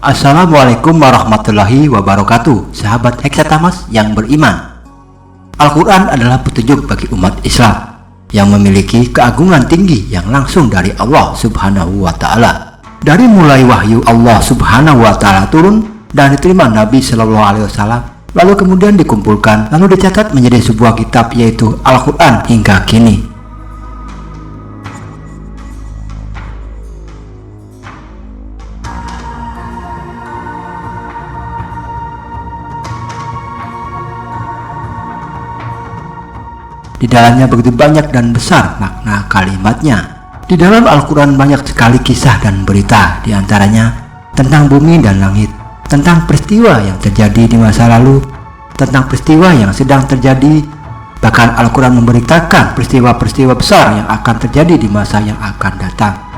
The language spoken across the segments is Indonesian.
Assalamualaikum warahmatullahi wabarakatuh, sahabat Heksatamas yang beriman. Al-Quran adalah petunjuk bagi umat Islam yang memiliki keagungan tinggi yang langsung dari Allah Subhanahu wa Ta'ala. Dari mulai wahyu Allah Subhanahu wa Ta'ala turun dan diterima Nabi Shallallahu Alaihi Wasallam, lalu kemudian dikumpulkan, lalu dicatat menjadi sebuah kitab, yaitu Al-Quran hingga kini. Di dalamnya begitu banyak dan besar makna kalimatnya. Di dalam Al-Quran banyak sekali kisah dan berita, di antaranya tentang bumi dan langit, tentang peristiwa yang terjadi di masa lalu, tentang peristiwa yang sedang terjadi. Bahkan Al-Quran memberitakan peristiwa-peristiwa besar yang akan terjadi di masa yang akan datang.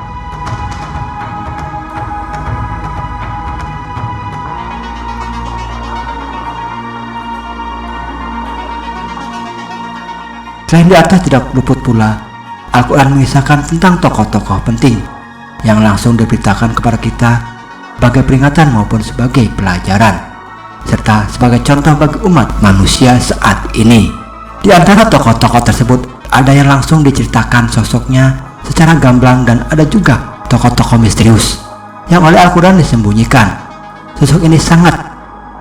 Selain di atas tidak luput pula, Al-Quran mengisahkan tentang tokoh-tokoh penting yang langsung diberitakan kepada kita sebagai peringatan maupun sebagai pelajaran, serta sebagai contoh bagi umat manusia saat ini. Di antara tokoh-tokoh tersebut ada yang langsung diceritakan sosoknya secara gamblang, dan ada juga tokoh-tokoh misterius yang oleh Al-Quran disembunyikan. Sosok ini sangat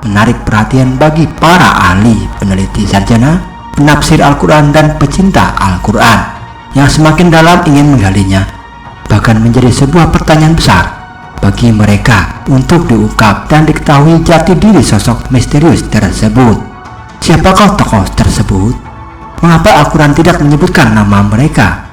menarik perhatian bagi para ahli, peneliti, sarjana penafsir Al-Quran dan pecinta Al-Quran yang semakin dalam ingin menggalinya, bahkan menjadi sebuah pertanyaan besar bagi mereka untuk diungkap dan diketahui jati diri sosok misterius tersebut. Siapakah tokoh tersebut? Mengapa Al-Quran tidak menyebutkan nama mereka?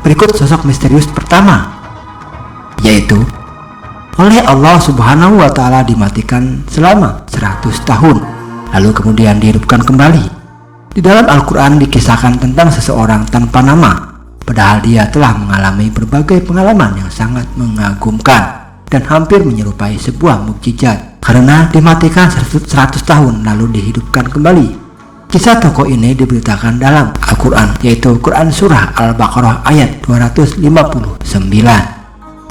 Berikut sosok misterius pertama, yaitu oleh Allah Subhanahu wa Ta'ala dimatikan selama 100 tahun, lalu kemudian dihidupkan kembali. Di dalam Al-Quran dikisahkan tentang seseorang tanpa nama, padahal dia telah mengalami berbagai pengalaman yang sangat mengagumkan dan hampir menyerupai sebuah mukjizat, karena dimatikan 100 tahun lalu dihidupkan kembali. Kisah tokoh ini diberitakan dalam Al-Quran, yaitu Quran Surah Al-Baqarah ayat 259.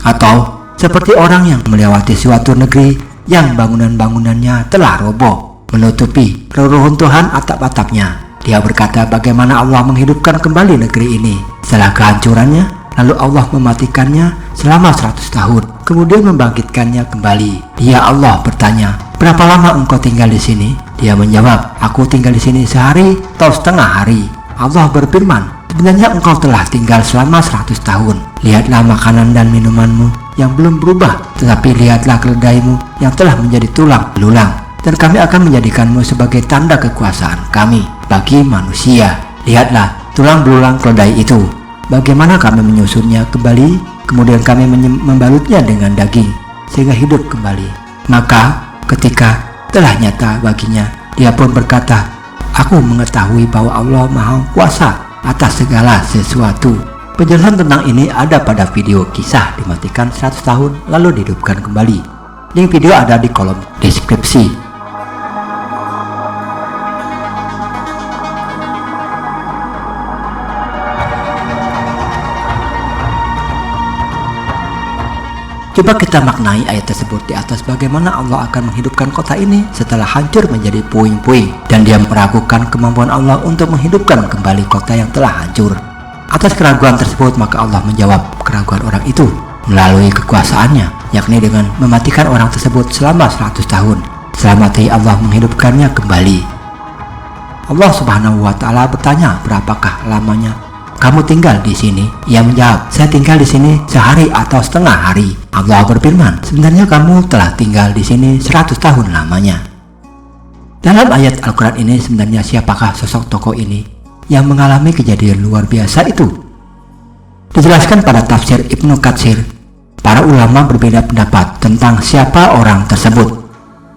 Atau seperti orang yang melewati suatu negeri yang bangunan-bangunannya telah roboh, menutupi reruntuhan atap-atapnya. Dia berkata bagaimana Allah menghidupkan kembali negeri ini setelah kehancurannya, lalu Allah mematikannya selama 100 tahun, kemudian membangkitkannya kembali. Dia Allah bertanya, berapa lama engkau tinggal di sini? Dia menjawab, aku tinggal di sini sehari atau setengah hari. Allah berfirman, sebenarnya engkau telah tinggal selama 100 tahun. Lihatlah makanan dan minumanmu yang belum berubah, tetapi lihatlah keledaimu yang telah menjadi tulang belulang. Dan kami akan menjadikanmu sebagai tanda kekuasaan kami bagi manusia. Lihatlah tulang belulang keledai itu, bagaimana kami menyusunnya kembali, kemudian kami membalutnya dengan daging sehingga hidup kembali. Maka ketika telah nyata baginya, dia pun berkata, aku mengetahui bahwa Allah Maha Kuasa atas segala sesuatu. Penjelasan tentang ini ada pada video kisah dimatikan 100 tahun lalu dihidupkan kembali. Link video ada di kolom deskripsi. Coba kita maknai ayat tersebut di atas, bagaimana Allah akan menghidupkan kota ini setelah hancur menjadi puing-puing, dan dia meragukan kemampuan Allah untuk menghidupkan kembali kota yang telah hancur. Atas keraguan tersebut maka Allah menjawab keraguan orang itu melalui kekuasaannya, yakni dengan mematikan orang tersebut selama 100 tahun. Setelah mati Allah menghidupkannya kembali. Allah Subhanahu wa Ta'ala bertanya, berapakah lamanya kamu tinggal di sini? Ia menjawab, saya tinggal di sini sehari atau setengah hari. Allah berfirman, sebenarnya kamu telah tinggal di sini 100 tahun lamanya. Dalam ayat Al-Quran ini sebenarnya siapakah sosok tokoh ini yang mengalami kejadian luar biasa itu? Dijelaskan pada tafsir Ibnu Katsir, para ulama berbeda pendapat tentang siapa orang tersebut.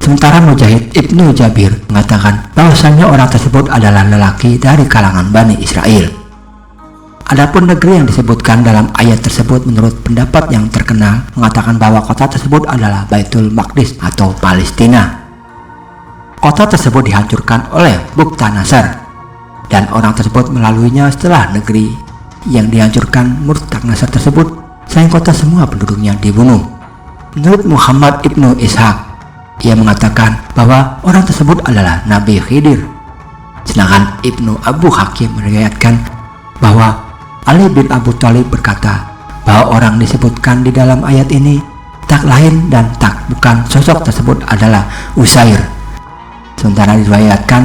Sementara Mujahid Ibnu Jabir mengatakan bahwasanya orang tersebut adalah lelaki dari kalangan Bani Israel. Adapun negeri yang disebutkan dalam ayat tersebut menurut pendapat yang terkenal mengatakan bahwa kota tersebut adalah Baitul Maqdis atau Palestina. Kota tersebut dihancurkan oleh Bukta-Nasar, dan orang tersebut melaluinya setelah negeri yang dihancurkan Bukta-Nasar tersebut. Selain kota, semua penduduknya dibunuh. Menurut Muhammad Ibnu Ishaq, ia mengatakan bahwa orang tersebut adalah Nabi Khidir. Sedangkan Ibnu Abu Hakim meriwayatkan bahwa Ali bin Abu Thalib berkata bahwa orang disebutkan di dalam ayat ini tak lain dan tak bukan sosok tersebut adalah Uzair. Sementara diriwayatkan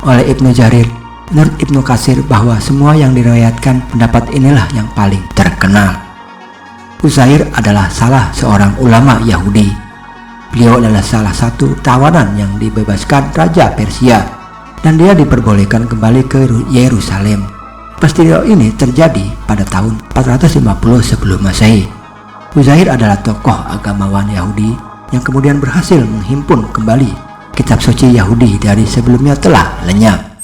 oleh Ibnu Jarir, menurut Ibnu Katsir bahwa semua yang diriwayatkan pendapat inilah yang paling terkenal. Uzair adalah salah seorang ulama Yahudi. Beliau adalah salah satu tawanan yang dibebaskan Raja Persia, dan dia diperbolehkan kembali ke Yerusalem. Peristiwa ini terjadi pada tahun 450 sebelum Masehi. Uzair adalah tokoh agamawan Yahudi yang kemudian berhasil menghimpun kembali kitab suci Yahudi dari sebelumnya telah lenyap.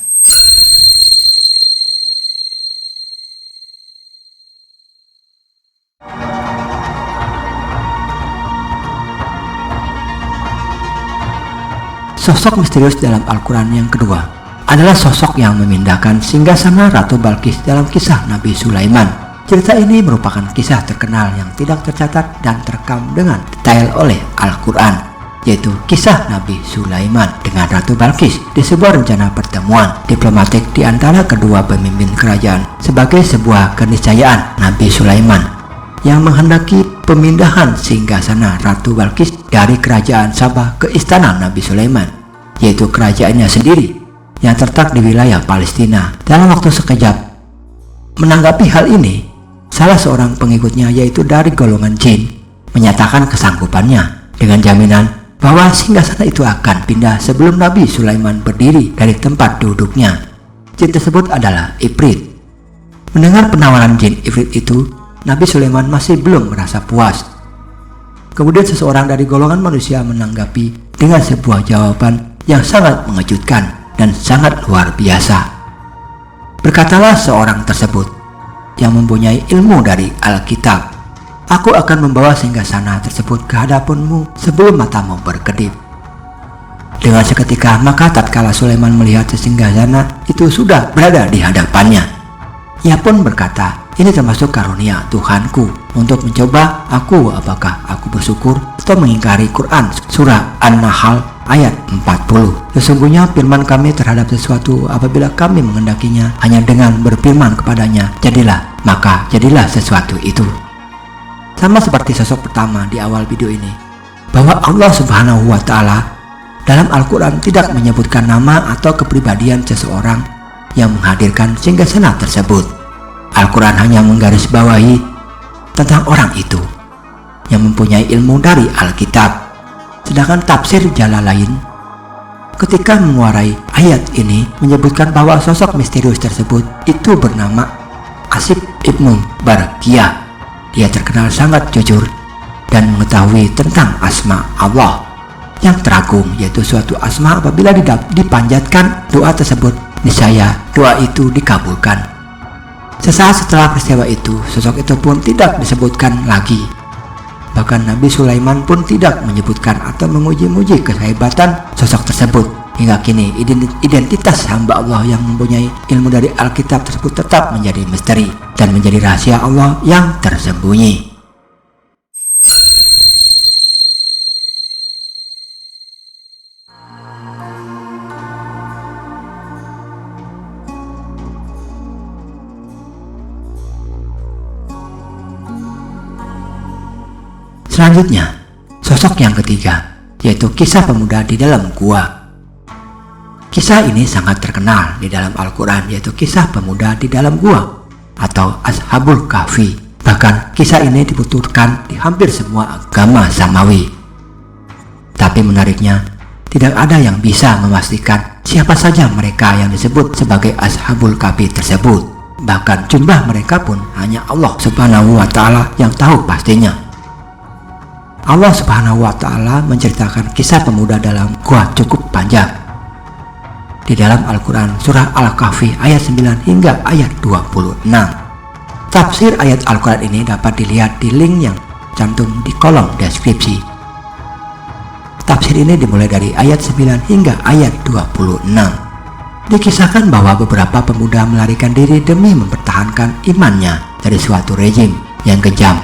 Sosok misterius dalam Al-Quran yang kedua adalah sosok yang memindahkan singgasana Ratu Balqis dalam kisah Nabi Sulaiman. Cerita ini merupakan kisah terkenal yang tidak tercatat dan terekam dengan detail oleh Al-Quran, yaitu kisah Nabi Sulaiman dengan Ratu Balqis di sebuah rencana pertemuan diplomatik di antara kedua pemimpin kerajaan sebagai sebuah keniscayaan Nabi Sulaiman yang menghendaki pemindahan singgasana Ratu Balqis dari kerajaan Sabah ke istana Nabi Sulaiman, yaitu kerajaannya sendiri yang terletak di wilayah Palestina. Dalam waktu sekejap menanggapi hal ini, salah seorang pengikutnya, yaitu dari golongan jin, menyatakan kesanggupannya dengan jaminan bahwa singgasana itu akan pindah sebelum Nabi Sulaiman berdiri dari tempat duduknya. Jin tersebut adalah Ifrit. Mendengar penawaran jin Ifrit itu, Nabi Sulaiman masih belum merasa puas. Kemudian seseorang dari golongan manusia menanggapi dengan sebuah jawaban yang sangat mengejutkan dan sangat luar biasa. Berkatalah seorang tersebut yang mempunyai ilmu dari Alkitab, "Aku akan membawa singgasana tersebut ke hadapanmu sebelum matamu berkedip." Dengan seketika, maka tatkala Sulaiman melihat singgasana itu sudah berada di hadapannya, ia pun berkata, "Ini termasuk karunia Tuhanku untuk mencoba aku apakah aku bersyukur atau mengingkari." Quran Surah An-Nahl ayat 40. Sesungguhnya firman kami terhadap sesuatu apabila kami menghendakinya hanya dengan berfirman kepadanya, jadilah, maka jadilah sesuatu itu. Sama seperti sosok pertama di awal video ini, bahwa Allah Subhanahu wa Ta'ala dalam Al-Quran tidak menyebutkan nama atau kepribadian seseorang yang menghadirkan singgasana tersebut. Al-Quran hanya menggarisbawahi tentang orang itu yang mempunyai ilmu dari Alkitab. Sedangkan tafsir Jalalain ketika menguarai ayat ini menyebutkan bahwa sosok misterius tersebut itu bernama Asif Ibnu Barakiyah. Dia terkenal sangat jujur dan mengetahui tentang asma Allah yang teragung, yaitu suatu asma apabila dipanjatkan doa tersebut, niscaya doa itu dikabulkan. Sesaat setelah peristiwa itu, sosok itu pun tidak disebutkan lagi. Bahkan Nabi Sulaiman pun tidak menyebutkan atau memuji-muji kehebatan sosok tersebut. Hingga kini identitas hamba Allah yang mempunyai ilmu dari Alkitab tersebut tetap menjadi misteri dan menjadi rahasia Allah yang tersembunyi. Selanjutnya, sosok yang ketiga, yaitu kisah pemuda di dalam gua. Kisah ini sangat terkenal di dalam Al-Quran, yaitu kisah pemuda di dalam gua atau Ashabul Kahfi. Bahkan kisah ini dibutuhkan di hampir semua agama samawi. Tapi menariknya, tidak ada yang bisa memastikan siapa saja mereka yang disebut sebagai Ashabul Kahfi tersebut. Bahkan jumlah mereka pun hanya Allah Subhanahu wa Ta'ala yang tahu pastinya. Allah Subhanahu wa Ta'ala menceritakan kisah pemuda dalam gua cukup panjang di dalam Al-Quran surah Al-Kahfi ayat 9 hingga ayat 26. Tafsir ayat Al-Quran ini dapat dilihat di link yang cantum di kolom deskripsi. Tafsir ini dimulai dari ayat 9 hingga ayat 26. Dikisahkan bahwa beberapa pemuda melarikan diri demi mempertahankan imannya dari suatu rejim yang kejam.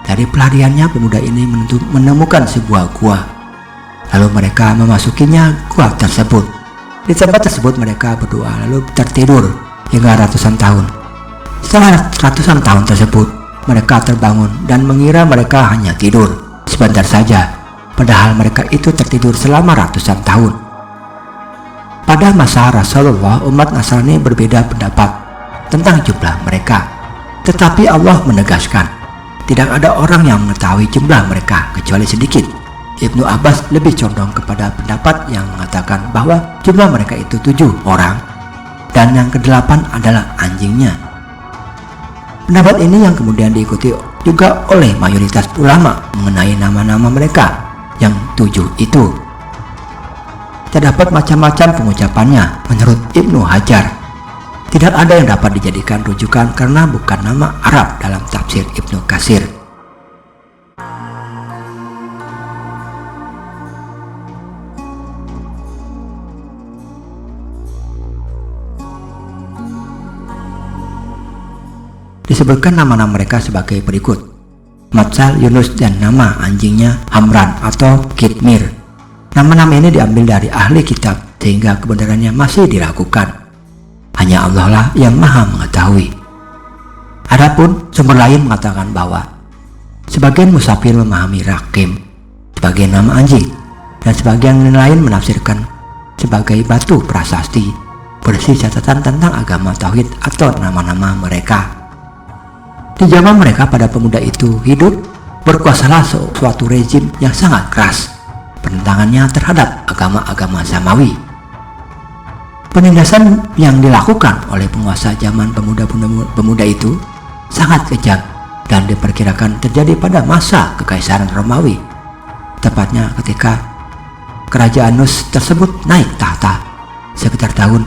Dari pelariannya, pemuda ini menemukan sebuah gua. Lalu mereka memasukinya gua tersebut. Di tempat tersebut mereka berdoa lalu tertidur hingga ratusan tahun. Setelah ratusan tahun tersebut, mereka terbangun dan mengira mereka hanya tidur sebentar saja, padahal mereka itu tertidur selama ratusan tahun. Pada masa Rasulullah, umat Nasrani berbeda pendapat tentang jumlah mereka, tetapi Allah menegaskan tidak ada orang yang mengetahui jumlah mereka kecuali sedikit. Ibnu Abbas lebih condong kepada pendapat yang mengatakan bahwa jumlah mereka itu 7 orang dan yang ke-8 adalah anjingnya. Pendapat ini yang kemudian diikuti juga oleh mayoritas ulama mengenai nama-nama mereka yang 7 itu. Terdapat macam-macam pengucapannya menurut Ibnu Hajar. Tidak ada yang dapat dijadikan rujukan karena bukan nama Arab dalam tafsir Ibnu Katsir. Disebutkan nama-nama mereka sebagai berikut: Matsal, Yunus, dan nama anjingnya Hamran atau Kitmir. Nama-nama ini diambil dari ahli kitab sehingga kebenarannya masih diragukan. Hanya Allah lah yang maha mengetahui. Adapun sumber lain mengatakan bahwa sebagian musafir memahami Rakim sebagai nama anjing dan sebagian lain menafsirkan sebagai batu prasasti berisi catatan tentang agama tauhid atau nama-nama mereka. Di zaman mereka, pada pemuda itu hidup berkuasalah suatu rezim yang sangat keras penentangannya terhadap agama-agama samawi. Penindasan yang dilakukan oleh penguasa zaman pemuda itu sangat kejam dan diperkirakan terjadi pada masa Kekaisaran Romawi, tepatnya ketika kerajaan Nus tersebut naik tahta sekitar tahun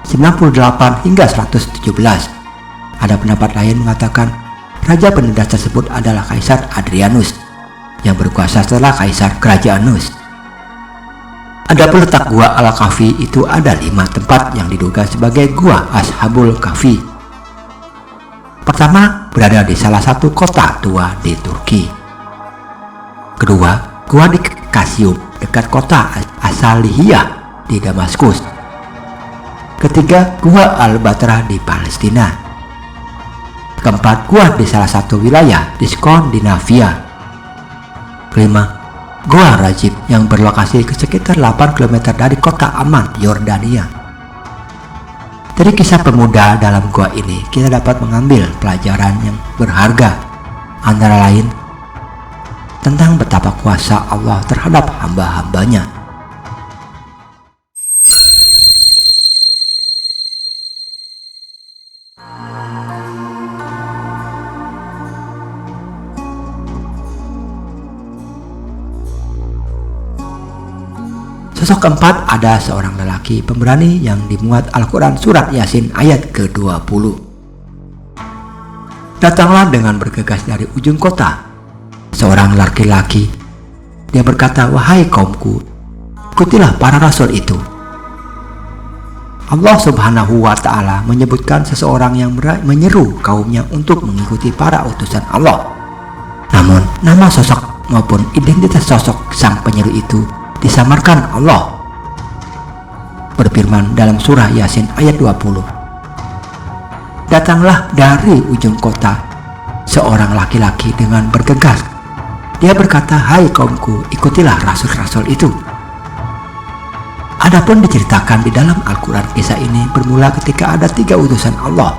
98 hingga 117. Ada pendapat lain mengatakan raja penindas tersebut adalah Kaisar Adrianus yang berkuasa setelah Kaisar Kerajaan Nus. Adapun letak gua Al-Kahfi itu ada 5 tempat yang diduga sebagai gua Ashabul Kahfi. Pertama, berada di salah satu kota tua di Turki. Kedua, gua di Kasium dekat kota Asalihiyah di Damaskus. Ketiga, gua Al-Batrah di Palestina. Keempat, gua di salah satu wilayah di Skandinavia. Kelima, Gua Rajib yang berlokasi ke sekitar 8 km dari kota Amman, Yordania. Dari kisah pemuda dalam gua ini, kita dapat mengambil pelajaran yang berharga, antara lain tentang betapa kuasa Allah terhadap hamba-hambanya. Sosok keempat, ada seorang lelaki pemberani yang dimuat Al-Quran surat Yasin ayat ke-20. Datanglah dengan bergegas dari ujung kota seorang laki-laki. Dia berkata, "Wahai kaumku, ikutilah para rasul itu." Allah Subhanahu wa Ta'ala menyebutkan seseorang yang menyeru kaumnya untuk mengikuti para utusan Allah. Namun, nama sosok maupun identitas sosok sang penyeru itu disamarkan Allah berfirman dalam surah Yasin ayat 20. Datanglah dari ujung kota seorang laki-laki dengan bergegas. Dia berkata, "Hai kaumku, ikutilah rasul-rasul itu." Adapun diceritakan di dalam Al-Quran, kisah ini bermula ketika ada 3 utusan Allah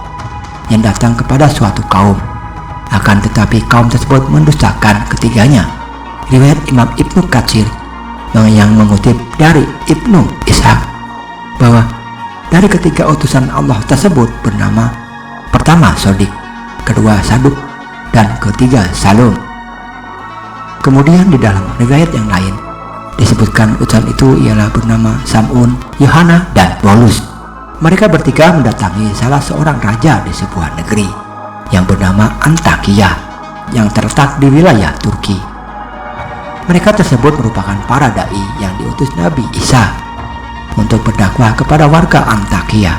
yang datang kepada suatu kaum. Akan tetapi kaum tersebut mendustakan ketiganya. Riwayat Imam Ibnu Katsir yang mengutip dari Ibnu Ishaq bahwa dari ketiga utusan Allah tersebut bernama pertama Sodik, kedua Saduk, dan ketiga Salum. Kemudian di dalam riwayat yang lain disebutkan utusan itu ialah bernama Sam'un, Yohana, dan Paulus. Mereka bertiga mendatangi salah seorang raja di sebuah negeri yang bernama Antakya yang terletak di wilayah Turki. Mereka tersebut merupakan para dai yang diutus Nabi Isa untuk berdakwah kepada warga Antakia,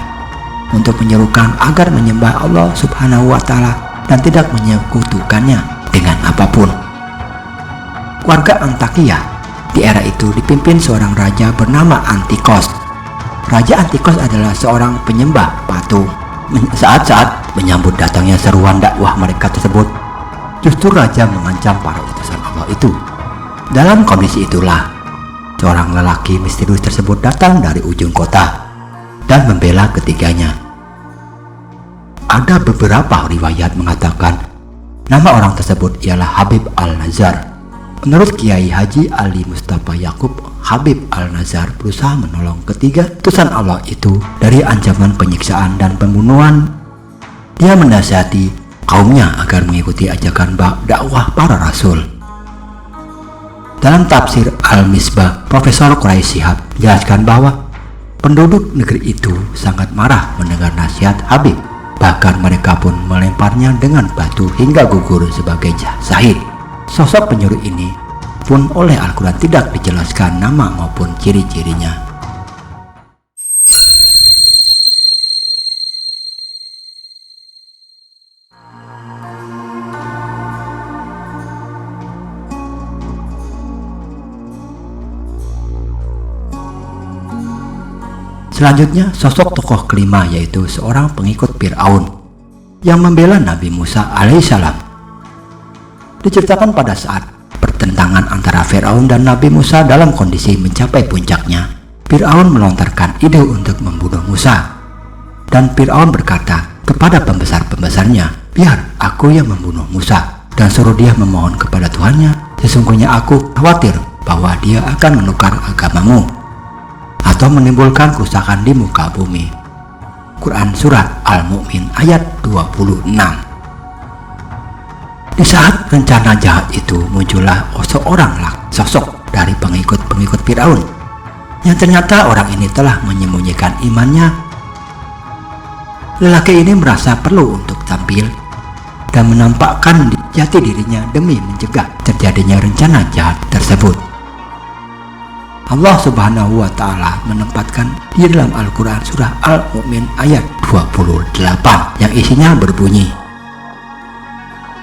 untuk menyerukan agar menyembah Allah Subhanahu wa Ta'ala dan tidak menyekutukannya dengan apapun. Warga Antakia di era itu dipimpin seorang raja bernama Antikos. Raja Antikos adalah seorang penyembah patung. Saat-saat menyambut datangnya seruan dakwah mereka tersebut, justru raja mengancam para utusan Allah itu. Dalam kondisi itulah, seorang lelaki misterius tersebut datang dari ujung kota dan membela ketiganya. Ada beberapa riwayat mengatakan nama orang tersebut ialah Habib Al-Nazar. Menurut Kiai Haji Ali Mustafa Yakub, Habib Al-Nazar berusaha menolong ketiga utusan Allah itu dari ancaman penyiksaan dan pembunuhan. Dia menasihati kaumnya agar mengikuti ajakan dakwah para rasul. Dalam tafsir Al-Misbah, Profesor Quraisy Shihab menjelaskan bahwa penduduk negeri itu sangat marah mendengar nasihat Habib. Bahkan mereka pun melemparnya dengan batu hingga gugur sebagai syahid. Sosok penyuruh ini pun oleh Al-Quran tidak dijelaskan nama maupun ciri-cirinya. Selanjutnya, sosok tokoh kelima yaitu seorang pengikut Fir'aun yang membela Nabi Musa alaihissalam. Diceritakan pada saat pertentangan antara Fir'aun dan Nabi Musa dalam kondisi mencapai puncaknya, Fir'aun melontarkan ide untuk membunuh Musa. Dan Fir'aun berkata kepada pembesar-pembesarnya, "Biar aku yang membunuh Musa," dan suruh dia memohon kepada Tuhannya, "Sesungguhnya aku khawatir bahwa dia akan menukar agamamu atau menimbulkan kerusakan di muka bumi." Quran Surat Al-Mu'min ayat 26. Di saat rencana jahat itu, muncullah seorang sosok dari pengikut-pengikut Fir'aun yang ternyata orang ini telah menyembunyikan imannya. Lelaki ini merasa perlu untuk tampil dan menampakkan jati dirinya demi mencegah terjadinya rencana jahat tersebut. Allah Subhanahu wa Ta'ala menempatkan di dalam Al-Quran surah Al-Mu'min ayat 28 yang isinya berbunyi,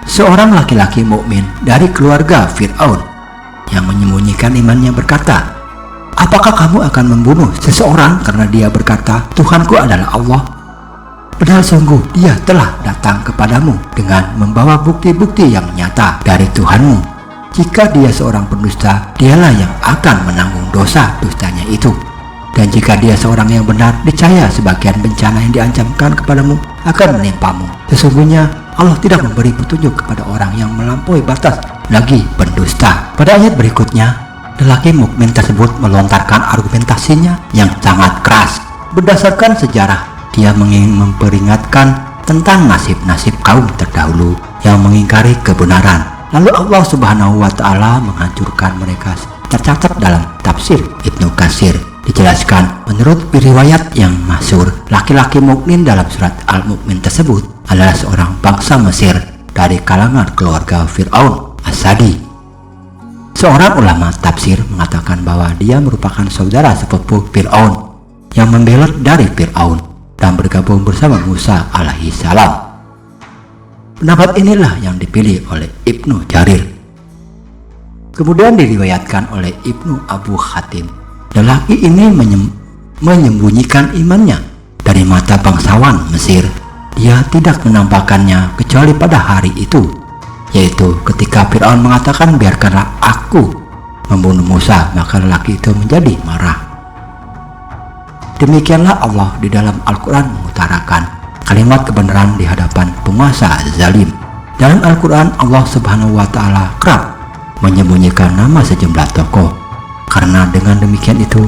seorang laki-laki mukmin dari keluarga Fir'aun yang menyembunyikan imannya berkata, "Apakah kamu akan membunuh seseorang karena dia berkata, Tuhanku adalah Allah? Padahal sungguh dia telah datang kepadamu dengan membawa bukti-bukti yang nyata dari Tuhanmu. Jika dia seorang pendusta, dialah yang akan menanggung dosa-dustanya itu. Dan jika dia seorang yang benar, niscaya sebagian bencana yang diancamkan kepadamu akan menimpamu. Sesungguhnya Allah tidak memberi petunjuk kepada orang yang melampaui batas, lagi pendusta." Pada ayat berikutnya, lelaki mukmin tersebut melontarkan argumentasinya yang sangat keras. Berdasarkan sejarah, dia ingin memperingatkan tentang nasib-nasib kaum terdahulu yang mengingkari kebenaran. Lalu Allah Subhanahu wa Ta'ala menghancurkan mereka. Tercatat dalam tafsir Ibnu Katsir, dijelaskan menurut riwayat yang masyhur, laki-laki mukmin dalam surat Al-Mu'min tersebut adalah seorang bangsa Mesir dari kalangan keluarga Fir'aun As-Sadi. Seorang ulama tafsir mengatakan bahwa dia merupakan saudara sepupu Fir'aun yang membelot dari Fir'aun dan bergabung bersama Musa alaihissalam. Pendapat inilah yang dipilih oleh Ibnu Jarir. Kemudian diriwayatkan oleh Ibnu Abu Hatim, lelaki ini menyembunyikan imannya dari mata bangsawan Mesir. Dia tidak menampakkannya kecuali pada hari itu, yaitu ketika Fir'aun mengatakan, "Biarkanlah aku membunuh Musa," maka lelaki itu menjadi marah. Demikianlah Allah di dalam Al-Quran mengutarakan kalimat kebenaran di hadapan penguasa zalim. Dalam Al-Quran, Allah Subhanahu wa Ta'ala kerap menyembunyikan nama sejumlah tokoh, karena dengan demikian itu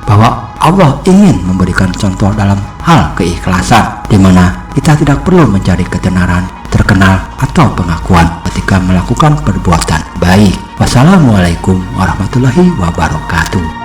bahwa Allah ingin memberikan contoh dalam hal keikhlasan, di mana kita tidak perlu mencari ketenaran, terkenal, atau pengakuan ketika melakukan perbuatan baik. Wassalamualaikum warahmatullahi wabarakatuh.